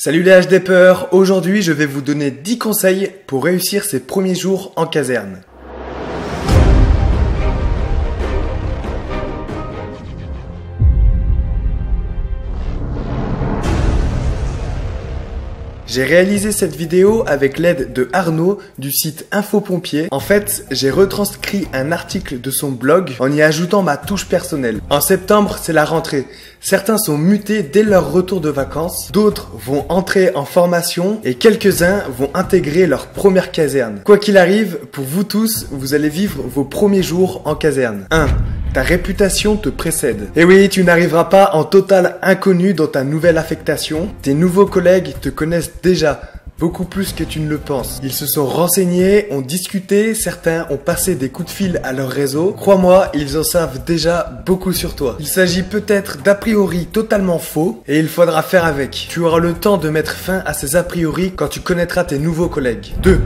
Salut les HDPers, aujourd'hui je vais vous donner 10 conseils pour réussir ses premiers jours en caserne. J'ai réalisé cette vidéo avec l'aide de Arnaud du site Infopompier. En fait, j'ai retranscrit un article de son blog en y ajoutant ma touche personnelle. En septembre, c'est la rentrée. Certains sont mutés dès leur retour de vacances, d'autres vont entrer en formation et quelques-uns vont intégrer leur première caserne. Quoi qu'il arrive, pour vous tous, vous allez vivre vos premiers jours en caserne. 1. Ta réputation te précède. Et oui, tu n'arriveras pas en total inconnu dans ta nouvelle affectation. Tes nouveaux collègues te connaissent déjà beaucoup plus que tu ne le penses. Ils se sont renseignés, ont discuté, certains ont passé des coups de fil à leur réseau. Crois-moi, ils en savent déjà beaucoup sur toi. Il s'agit peut-être d'a priori totalement faux et il faudra faire avec. Tu auras le temps de mettre fin à ces a priori quand tu connaîtras tes nouveaux collègues. 2.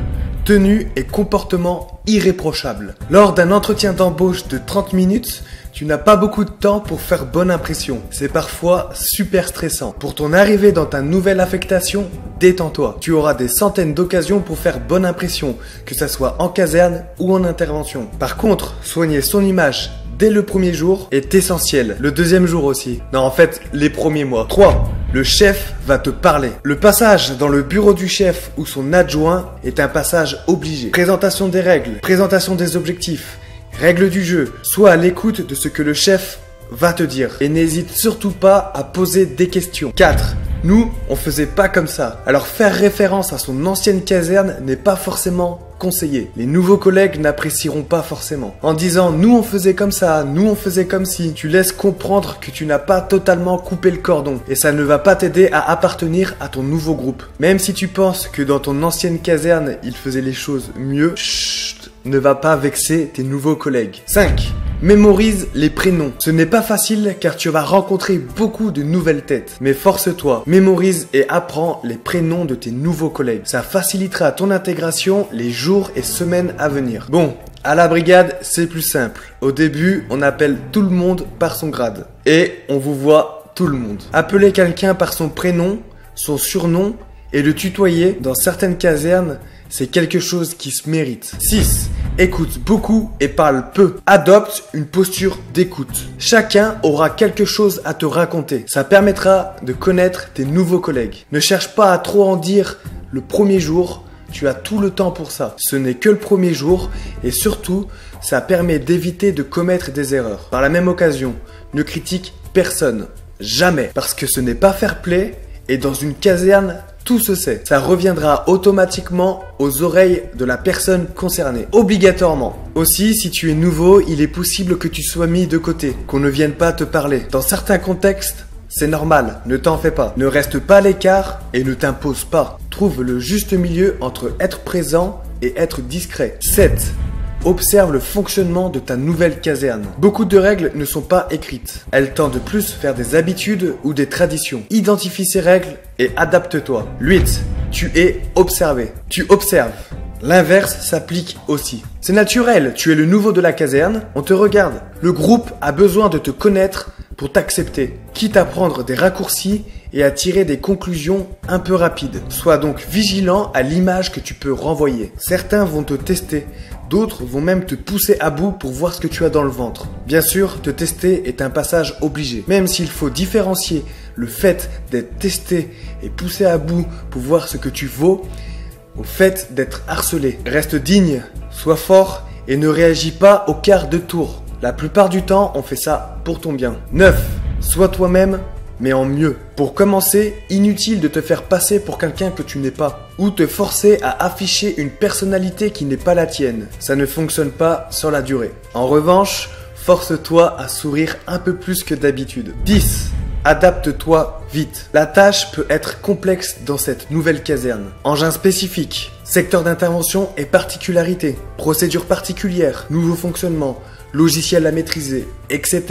Tenue et comportement irréprochable. Lors d'un entretien d'embauche de 30 minutes, tu n'as pas beaucoup de temps pour faire bonne impression. C'est parfois super stressant. Pour ton arrivée dans ta nouvelle affectation, détends-toi. Tu auras des centaines d'occasions pour faire bonne impression, que ça soit en caserne ou en intervention. Par contre, soigner son image dès le premier jour est essentiel. Le deuxième jour aussi. Non, en fait, les premiers mois. 3. Le chef va te parler. Le passage dans le bureau du chef ou son adjoint est un passage obligé. Présentation des règles, présentation des objectifs, règles du jeu. Sois à l'écoute de ce que le chef va te dire. Et n'hésite surtout pas à poser des questions. 4. Nous, on faisait pas comme ça. Alors faire référence à son ancienne caserne n'est pas forcément conseillé. Les nouveaux collègues n'apprécieront pas forcément. En disant nous on faisait comme ça, nous on faisait comme si, tu laisses comprendre que tu n'as pas totalement coupé le cordon. Et ça ne va pas t'aider à appartenir à ton nouveau groupe. Même si tu penses que dans ton ancienne caserne, ils faisaient les choses mieux, chut, ne va pas vexer tes nouveaux collègues. 5. Mémorise les prénoms. Ce n'est pas facile car tu vas rencontrer beaucoup de nouvelles têtes. Mais force-toi, mémorise et apprends les prénoms de tes nouveaux collègues. Ça facilitera ton intégration les jours et semaines à venir. Bon, à la brigade, c'est plus simple. Au début, on appelle tout le monde par son grade. Et on vous voit tout le monde. Appeler quelqu'un par son prénom, son surnom et le tutoyer dans certaines casernes, c'est quelque chose qui se mérite. 6. Écoute beaucoup et parle peu. Adopte une posture d'écoute. Chacun aura quelque chose à te raconter. Ça permettra de connaître tes nouveaux collègues. Ne cherche pas à trop en dire le premier jour. Tu as tout le temps pour ça. Ce n'est que le premier jour et surtout, ça permet d'éviter de commettre des erreurs. Par la même occasion, ne critique personne. Jamais. Parce que ce n'est pas fair play et dans une caserne, tout se sait. Ça reviendra automatiquement aux oreilles de la personne concernée. Obligatoirement. Aussi, si tu es nouveau, il est possible que tu sois mis de côté, qu'on ne vienne pas te parler. Dans certains contextes, c'est normal, ne t'en fais pas. Ne reste pas à l'écart et ne t'impose pas. Trouve le juste milieu entre être présent et être discret. 7. Observe le fonctionnement de ta nouvelle caserne. Beaucoup de règles ne sont pas écrites. Elles tendent plus vers des habitudes ou des traditions. Identifie ces règles et adapte-toi. 8. Tu es observé. Tu observes. L'inverse s'applique aussi. C'est naturel, tu es le nouveau de la caserne, on te regarde. Le groupe a besoin de te connaître pour t'accepter, quitte à prendre des raccourcis et à tirer des conclusions un peu rapides. Sois donc vigilant à l'image que tu peux renvoyer. Certains vont te tester, d'autres vont même te pousser à bout pour voir ce que tu as dans le ventre. Bien sûr, te tester est un passage obligé, même s'il faut différencier le fait d'être testé et poussé à bout pour voir ce que tu vaux au fait d'être harcelé. Reste digne, sois fort et ne réagis pas au quart de tour. La plupart du temps, on fait ça pour ton bien. 9. Sois toi-même, mais en mieux. Pour commencer, inutile de te faire passer pour quelqu'un que tu n'es pas, ou te forcer à afficher une personnalité qui n'est pas la tienne. Ça ne fonctionne pas sur la durée. En revanche, force-toi à sourire un peu plus que d'habitude. 10. Adapte-toi vite. La tâche peut être complexe dans cette nouvelle caserne. Engin spécifique, secteur d'intervention et particularités, procédures particulières, nouveaux fonctionnements, logiciel à maîtriser, etc.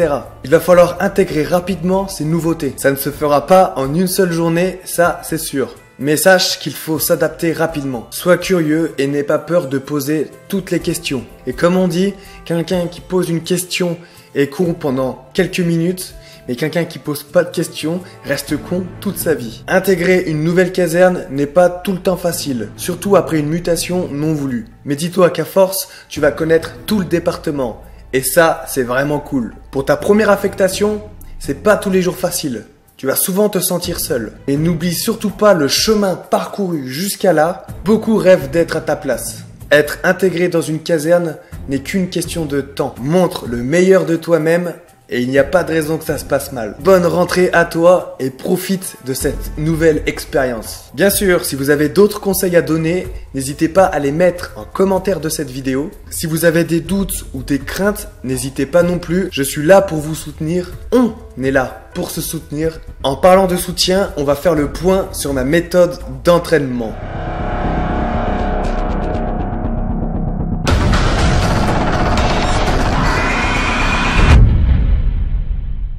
Il va falloir intégrer rapidement ces nouveautés. Ça ne se fera pas en une seule journée, ça c'est sûr. Mais sache qu'il faut s'adapter rapidement. Sois curieux et n'aie pas peur de poser toutes les questions. Et comme on dit, quelqu'un qui pose une question est con pendant quelques minutes, mais quelqu'un qui pose pas de questions reste con toute sa vie. Intégrer une nouvelle caserne n'est pas tout le temps facile, surtout après une mutation non voulue. Mais dis-toi qu'à force, tu vas connaître tout le département. Et ça, c'est vraiment cool. Pour ta première affectation, c'est pas tous les jours facile. Tu vas souvent te sentir seul. Et n'oublie surtout pas le chemin parcouru jusqu'à là. Beaucoup rêvent d'être à ta place. Être intégré dans une caserne n'est qu'une question de temps. Montre le meilleur de toi-même et il n'y a pas de raison que ça se passe mal. Bonne rentrée à toi et profite de cette nouvelle expérience. Bien sûr, si vous avez d'autres conseils à donner, n'hésitez pas à les mettre en commentaire de cette vidéo. Si vous avez des doutes ou des craintes, n'hésitez pas non plus. Je suis là pour vous soutenir. On est là pour se soutenir. En parlant de soutien, on va faire le point sur ma méthode d'entraînement.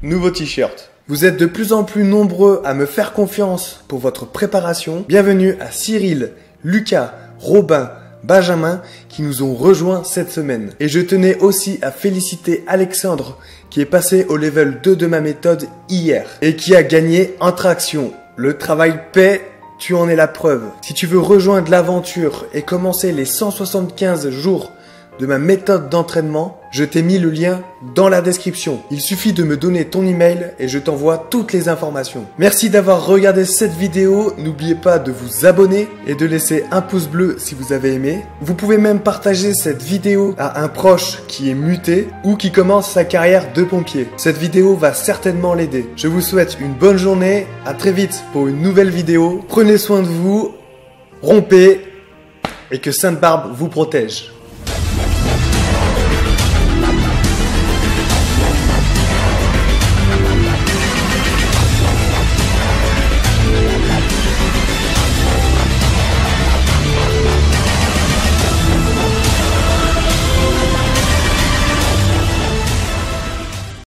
Nouveau t-shirt. Vous êtes de plus en plus nombreux à me faire confiance pour votre préparation. Bienvenue à Cyril, Lucas, Robin, Benjamin qui nous ont rejoints cette semaine. Et je tenais aussi à féliciter Alexandre qui est passé au level 2 de ma méthode hier et qui a gagné en traction. Le travail paie, tu en es la preuve. Si tu veux rejoindre l'aventure et commencer les 175 jours de ma méthode d'entraînement, je t'ai mis le lien dans la description. Il suffit de me donner ton email et je t'envoie toutes les informations. Merci d'avoir regardé cette vidéo. N'oubliez pas de vous abonner et de laisser un pouce bleu si vous avez aimé. Vous pouvez même partager cette vidéo à un proche qui est muté ou qui commence sa carrière de pompier. Cette vidéo va certainement l'aider. Je vous souhaite une bonne journée. À très vite pour une nouvelle vidéo. Prenez soin de vous, rompez et que Sainte Barbe vous protège.